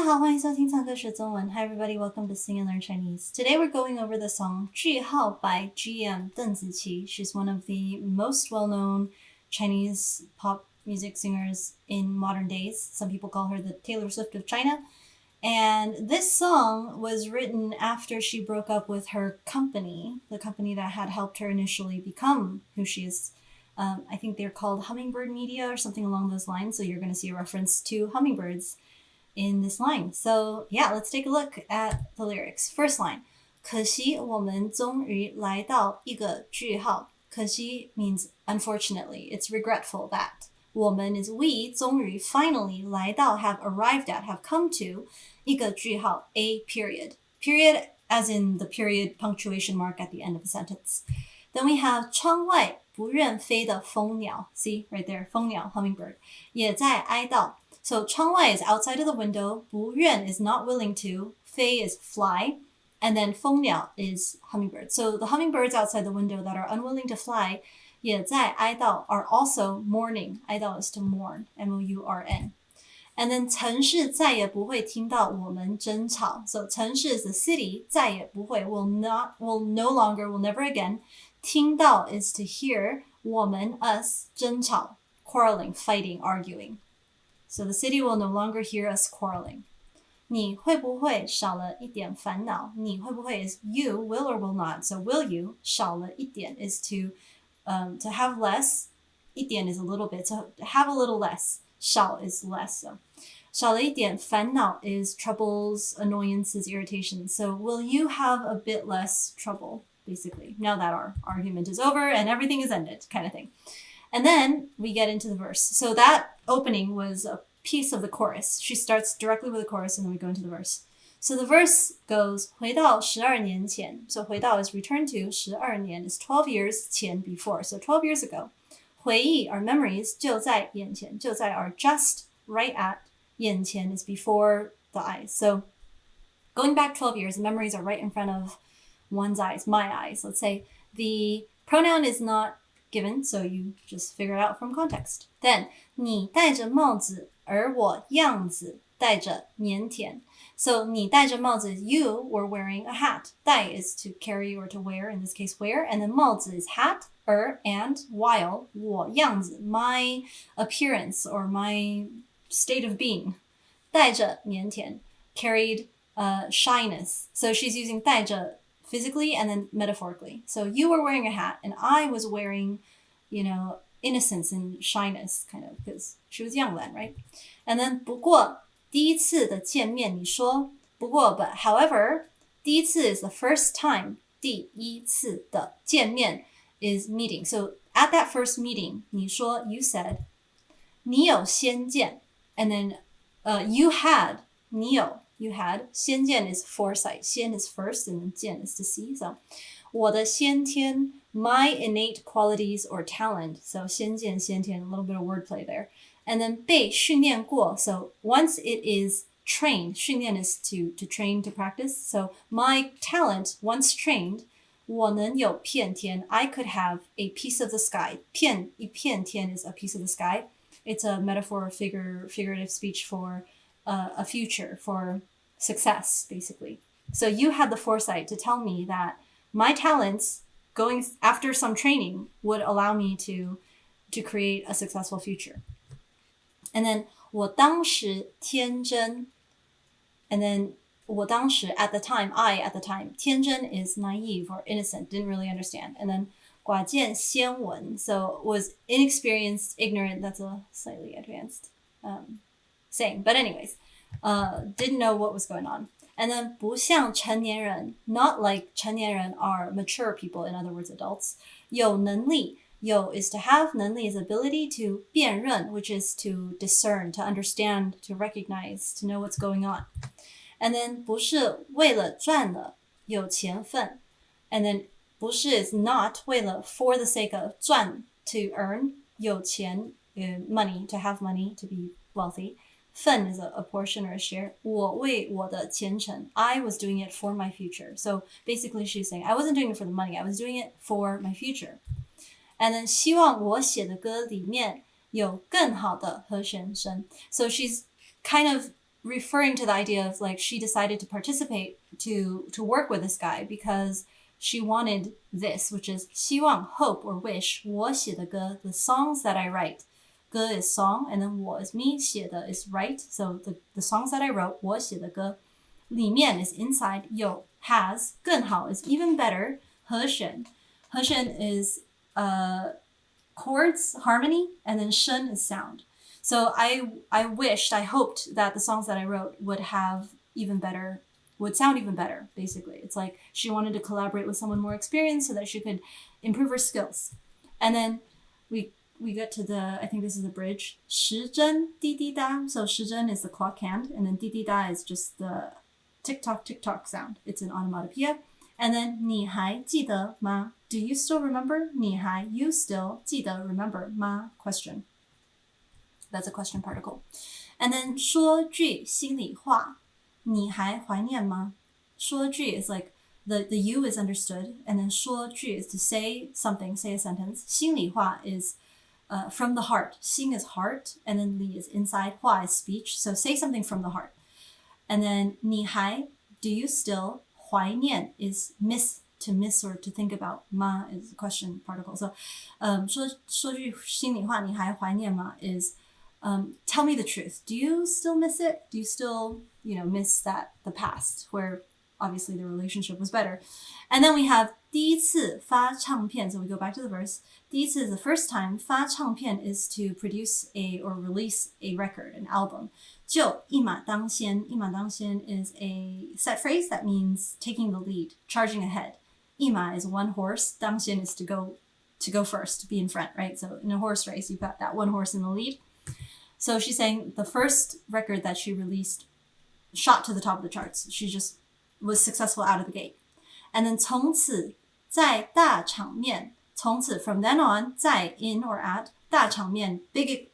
好，欢迎收听唱歌学中文。Hi everybody, welcome to Sing and Learn Chinese. Today we're going over the song 句号 by GM 邓紫棋. She's one of the most well-known Chinese pop music singers in modern days. Some people call her the Taylor Swift of China. And this song was written after she broke up with her company, the company that had helped her initially become who she is. I think they're called Hummingbird Media or something along those lines. So you're going to see a reference to hummingbirds in this line. So yeah, let's take a look at the lyrics. First line, 可惜我们终于来到一个句号. 可惜 means unfortunately. It's regretful that. 我们 is we, 终于 finally 来到 have arrived at, have come to 一个句号, a period. Period as in the period punctuation mark at the end of a sentence. Then we have 窗外不愿飞的蜂鸟. See, right there, 蜂鸟, hummingbird. 也在哀悼. So 窗外 is outside of the window, 不愿 is not willing to, 飞 is fly, and then 蜂鸟 is hummingbird. So the hummingbirds outside the window that are unwilling to fly, 也在哀悼 are also mourning. 哀悼 is to mourn, M-O-U-R-N. And then 城市再也不会听到我们争吵. So 城市 is the city, 再也不会 will no longer, will never again. 听到 is to hear, 我们 us 争吵, quarreling, fighting, arguing. So the city will no longer hear us quarreling. 你会不会少了一点烦恼? 你会不会 is you, will or will not. So will you, 少了一点 is to have less. 一点 is a little bit. So have a little less. 少 is less. So 少了一点烦恼 is troubles, annoyances, irritations. So will you have a bit less trouble, basically, now that our argument is over and everything is ended, kind of thing. And then we get into the verse. So that opening was a piece of the chorus. She starts directly with the chorus and then we go into the verse. So the verse goes, 回到12年前. So 回到 is return to, 12年 is 12 years 前 before. So 12 years ago. 回忆 are memories, 就在眼前. 就在 are just right at, 眼前 is before the eyes. So going back 12 years, the memories are right in front of one's eyes, my eyes. Let's say the pronoun is not given, so you just figure it out from context. Then, 你戴着帽子，而我样子戴着腼腆. So, 你戴着帽子 is you were wearing a hat. 戴 is to carry or to wear, in this case wear, and then 帽子 is hat, and while 我样子 my appearance or my state of being. 戴着腼腆 carried shyness. So she's using 戴着physically and then metaphorically. So you were wearing a hat and I was wearing, innocence and shyness, kind of, because she was young then, right? And then 不过第一次的见面你说不过 but however 第一次 is the first time 第一次的见面 is meeting. So at that first meeting 你说 you said 你有先见 and then you had 你有You had. 先见 is foresight. 先 is first and then 见 is to see. So 我的先天 my innate qualities or talent. So 先见 a little bit of wordplay there. And then 被训练过. So once it is trained, 训练 is to train, to practice. So my talent, once trained, 我能有片天 I could have a piece of the sky. 一片天 is a piece of the sky. It's a metaphor, figurative speech for a future, for success, basically. So you had the foresight to tell me that my talents, going after some training, would allow me to create a successful future. And then 我当时天真 and then 我当时 at the time, I at the time, 天真 is naive or innocent, didn't really understand. And then 寡见先闻, so was inexperienced, ignorant. That's a slightly advanced saying. But anyways, didn't know what was going on. And then 不像成年人, not like 成年人 are mature people, in other words, adults. 有能力, 有 is to have, 能力 is ability to 辨认, which is to discern, to understand, to recognize, to know what's going on. And then 不是为了赚了有钱分. And then 不是 is not 为了 for the sake of 赚 to earn, 有钱 money, to have money, to be wealthy. 份 is a portion or a share. 我为我的前程 I was doing it for my future. So basically she's saying I wasn't doing it for the money, I was doing it for my future. And then 希望我写的歌里面有更好的和弦声. So she's kind of referring to the idea of like she decided to participate to work with this guy because she wanted this, which is 希望 hope or wish 我写的歌 the songs that I write. 歌 is song, and then 我 is me, 写的 is write. So the songs that I wrote 我写的歌里面 is inside, 有 has 更好 is even better, 和弦 is chords, harmony, and then 声 is sound. So I wished, I hoped that the songs that I wrote would sound even better, basically. It's like she wanted to collaborate with someone more experienced so that she could improve her skills. And then we get to I think this is the bridge. 时针滴滴答. So 时针 is the clock hand, and then 滴滴答 is just the tick-tock, tick-tock sound. It's an onomatopoeia. And then 你还记得吗? Do you still remember? 你还 you still 记得 remember 吗? Question. That's a question particle. And then 说句心里话你还怀念吗? 说句 is like the you is understood, and then 说句 is to say something, say a sentence. 心里话 is from the heart. 心 is heart, and then 里 is inside. 话 is speech. So say something from the heart. And then 你还 do you still 怀念 is to miss or to think about. 吗 is a question particle. So 说句心里话你还怀念吗 is tell me the truth. Do you still miss it? Do you still, miss the past where obviously the relationship was better? And then we have 第一次发唱片. So we go back to the verse. 第一次 is the first time. 发唱片 is to produce or release a record, an album. 就一马当先. 一马当先 is a set phrase that means taking the lead, charging ahead. 一马 is one horse. 当先 is to go first, to be in front, right? So in a horse race, you've got that one horse in the lead. So she's saying the first record that she released shot to the top of the charts. She just was successful out of the gate. And then 从此在大场面, 从此 from then on, 在 in or at, 大场面 big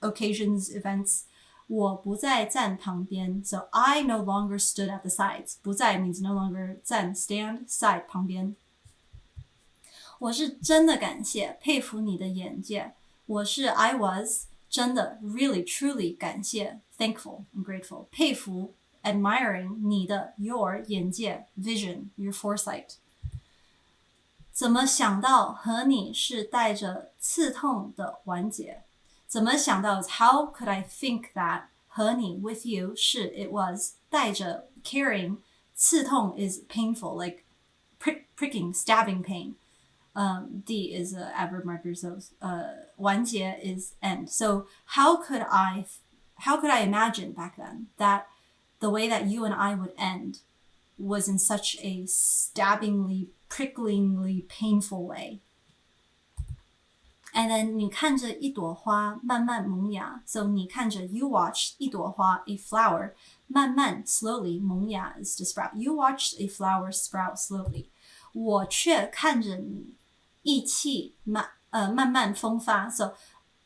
occasions, events. 我不再站旁边. So I no longer stood at the sides. 不再 means no longer 站 stand, side 旁边. 我是真的感谢佩服你的眼界. 我是 I was 真的 really truly 感谢 thankful and grateful 佩服 admiring 你的 your 眼界 vision your foresight 怎么想到和你是带着刺痛的完结怎么想到 is how could I think that 和你 with you 是 it was 带着 carrying 刺痛 is painful like pricking stabbing pain D is an adverb marker, so 完结 is end. So how could I imagine back then that the way that you and I would end was in such a stabbingly, pricklingly painful way? And then 你看着一朵花慢慢萌芽. So 你看着 you watched 一朵花 a flower 慢慢 slowly 萌芽 is to sprout. You watched a flower sprout slowly. 我却看着你意气慢慢风发 So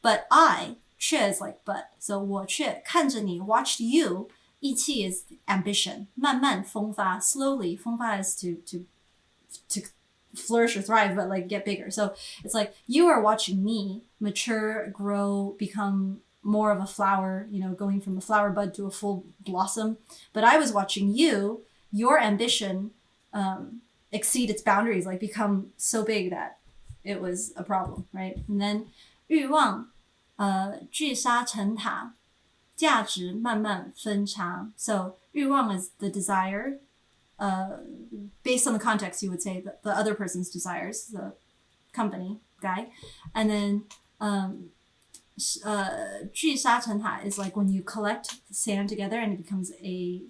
but I 却 is like but So 我却看着你 watched you 意气 is ambition 慢慢风发 slowly 风发 is to flourish or thrive but like get bigger So it's like you are watching me mature grow become more of a flower going from a flower bud to a full blossom but I was watching you your ambition exceed its boundaries like become so big that it was a problem, right? And then 欲望聚沙成塔价值慢慢分叉 So 欲望 is the desire based on the context you would say the other person's desires the company guy and then 聚沙成塔 is like when you collect sand together and it becomes a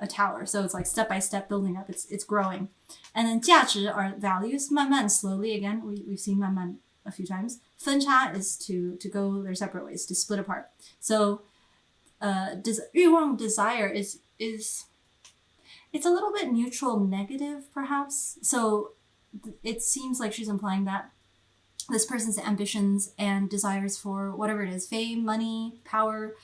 tower. So it's like step by step building up. It's growing. And then 价值 are values. 慢慢 slowly again. We've seen 慢慢 a few times. 分叉 is to go their separate ways, to split apart. So 欲望 desire is it's a little bit neutral negative perhaps. So it seems like she's implying that this person's ambitions and desires for whatever it is, fame, money, power,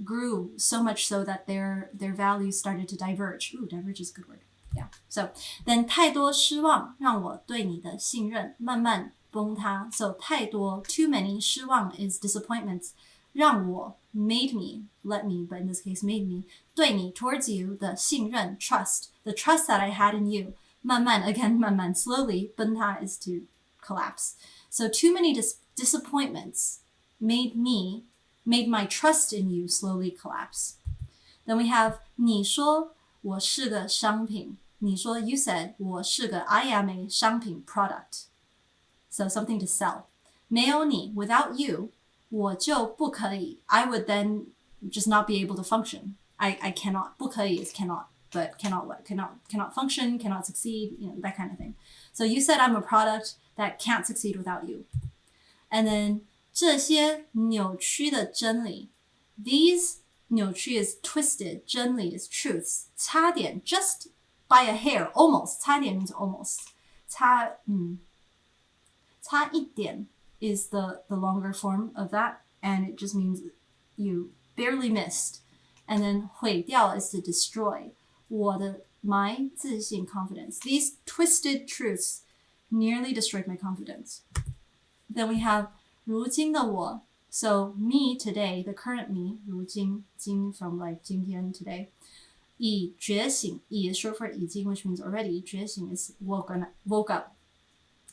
grew so much so that their values started to diverge. Ooh, diverge is a good word. Yeah. So then 太多失望让我对你的信任慢慢崩塌. So 太多 too many 失望 is disappointments 让我 made me, let me, but in this case made me, 对你 towards you 的信任 trust, the trust that I had in you, 慢慢 again 慢慢 slowly, 崩塌 is to collapse. So too many disappointments made my trust in you slowly collapse. Then we have 你说我是个商品，你说 you said 我是个 I am a 商品 product, so something to sell. 没有你 without you 我就不可以 I would then just not be able to function. I cannot. 不可以 is cannot, but cannot what? Cannot function, cannot succeed, that kind of thing. So you said I'm a product that can't succeed without you. And then 这些扭曲的真理 these 扭曲 is twisted, 真理 is truths. 差点 just by a hair, almost. 差点 means almost. 差一点 is the longer form of that, and it just means you barely missed. And then 毁掉 is to destroy. my 自信 confidence. These twisted truths nearly destroyed my confidence. Then we have 如今的我 so me today, the current me, 如今 今 from like 今天 today. 已觉醒 已 is short for 已经 which means already. 觉醒 is woke up.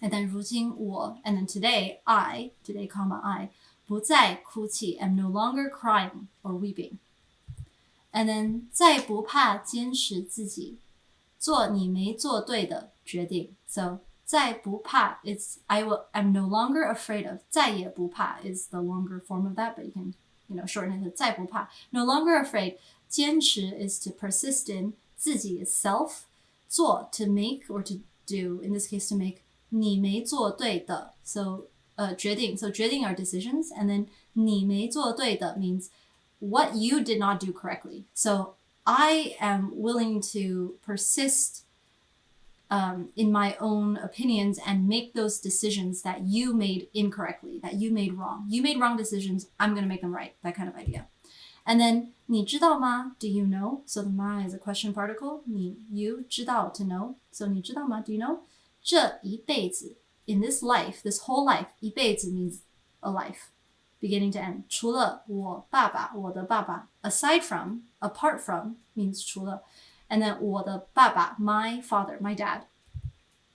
And then 如今我 and then today I comma I 不再哭泣 am no longer crying or weeping. And then 再不怕坚持自己做你没做对的决定 so 再不怕 it's I'm no longer afraid of 再也不怕 is the longer form of that, but you can shorten it to 再不怕 no longer afraid. 坚持 is to persist in 自己 is self 做 to make or to do, in this case to make 你没做对的 so 决定 so 决定 are decisions, and then 你没做对的 means what you did not do correctly. So I am willing to persist in my own opinions and make those decisions that you made incorrectly, that you made wrong. You made wrong decisions, I'm going to make them right, that kind of idea. And then 你知道吗 do you know? So the 吗 is a question particle. 你 you 知道 to know. So 你知道吗 do you know? 这一辈子 in this life, this whole life, 一辈子 means a life, beginning to end. 除了我爸爸我的爸爸 aside from, apart from means 除了 and then 我的爸爸 my father, my dad.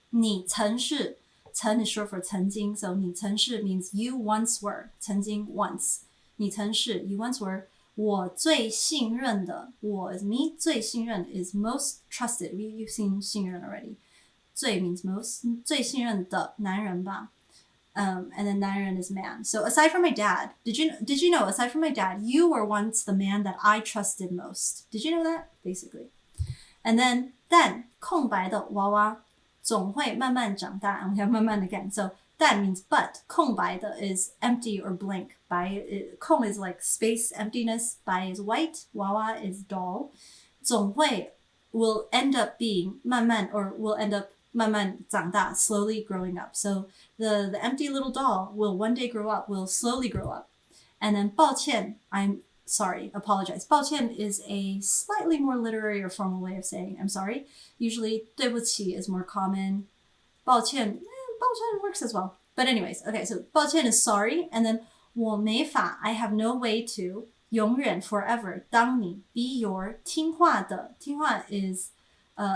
你曾是曾 is short for 曾经 so 你曾是 means you once were 曾经 once 你曾是 you once were. 我最信任的我 is me 最信任 is most trusted. You've seen 信任 already. 最 means most 最信任的男人吧. And then 男人 is man. So aside from my dad, did you know aside from my dad, you were once the man that I trusted most. Did you know that? Basically. And then 但空白的娃娃总会慢慢长大 and we have 慢慢 again. So 但 means but 空白的 is empty or blank. 白空 is like space, emptiness. 白 is white. 娃娃 is doll. 总会 will end up being 慢慢 or will end up 慢慢长大 slowly growing up. So the empty little doll will one day grow up, will slowly grow up. And then 抱歉 I'm sorry, apologize. 抱歉 is a slightly more literary or formal way of saying I'm sorry. Usually 对不起 is more common. 抱歉 works as well. But anyways, okay, so 抱歉 is sorry, and then 我没法 I have no way to 永远 forever 当你 be your 听话的听话 is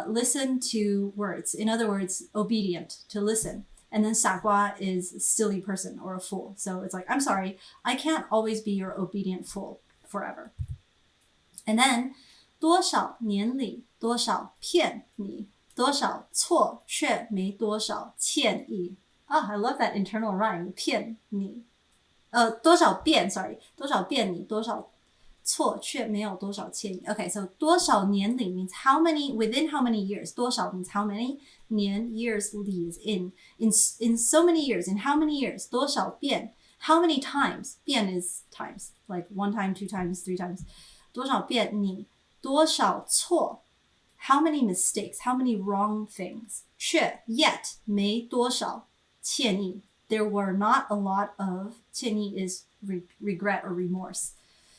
listen to words. In other words, obedient, to listen. And then 傻瓜 is silly person or a fool. So it's like, I'm sorry, I can't always be your obedient fool forever. And then 多少年里多少骗你多少错却没多少歉意 I love that internal rhyme 骗你多少遍 sorry 多少遍你多少错却没有多少歉意 Okay, so 多少年里 means how many, within how many years 多少 means how many 年 years 里 is in so many years, in how many years 多少遍 how many times 遍 is times, like one time, two times, three times 多少遍你多少错 how many mistakes, how many wrong things 却 yet 没多少歉意 there were not a lot of 歉意 is regret or remorse.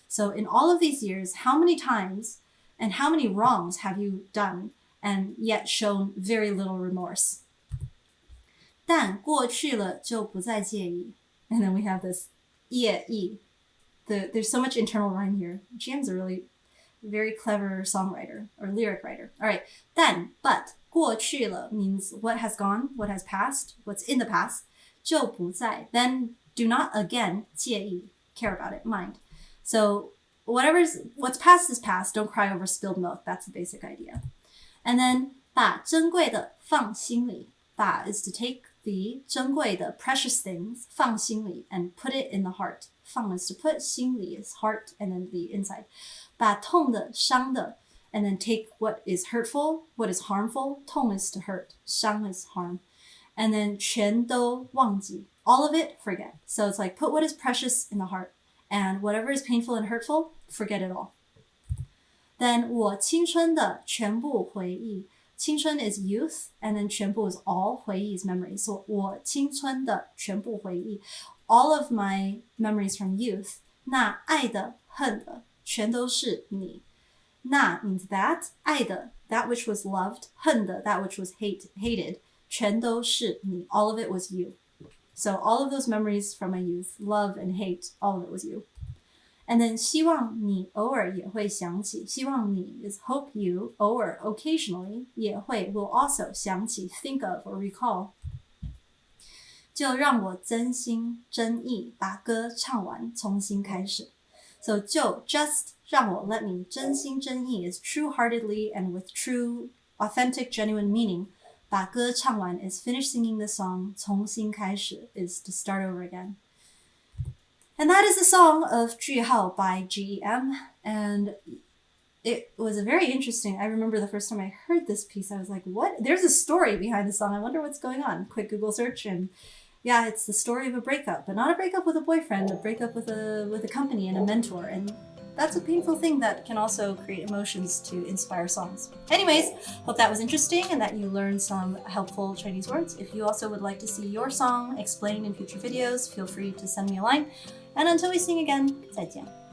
So in all of these years, how many times and how many wrongs have you done and yet shown very little remorse? 但过去了就不再介意 and then we have this 业意 there's so much internal rhyme here. GM's a really very clever songwriter or lyric writer. All right, then, but 过去了 means what has gone, what has passed, what's in the past. 就不在 then do not again 介意 care about it, mind. So what's past is past. Don't cry over spilled milk. That's the basic idea. And then 把珍贵的放心里. 把 is to take the 珍贵的 precious things 放心里 and put it in the heart. 放 is to put, 心里 is heart and then the inside. 把痛的伤的 and then take what is hurtful, what is harmful. 痛 is to hurt, 伤 is harm. And then 全都忘记. All of it, forget. So it's like put what is precious in the heart and whatever is painful and hurtful, forget it all. Then 我青春的全部回忆. 青春 is youth and then 全部 is all, 回忆 is memory. So 我青春的全部回忆. All of my memories from youth. 那爱的恨的全都是你. 那 means that, 爱的 that which was loved, 恨的 that which was hated, 全都是你. All of it was you. So all of those memories from my youth, love and hate, all of it was you. And then 希望你偶尔也会想起. 希望你 is hope you, 偶尔 occasionally, 也会 will also 想起 think of or recall. 就让我真心真意把歌唱完，重新开始. So 就 just 让我 let me 真心真意 is true-heartedly and with true, authentic, genuine meaning. 把歌唱完 is finish singing the song. 重新开始 is to start over again. And that is the song of Jùhào by GEM. And it was a very interesting, I remember the first time I heard this piece, I was like, what? There's a story behind the song. I wonder what's going on. Quick Google search and yeah, it's the story of a breakup, but not a breakup with a boyfriend, a breakup with a company and a mentor. And that's a painful thing that can also create emotions to inspire songs. Anyways, hope that was interesting and that you learned some helpful Chinese words. If you also would like to see your song explained in future videos, feel free to send me a line. And until we sing again, 再见.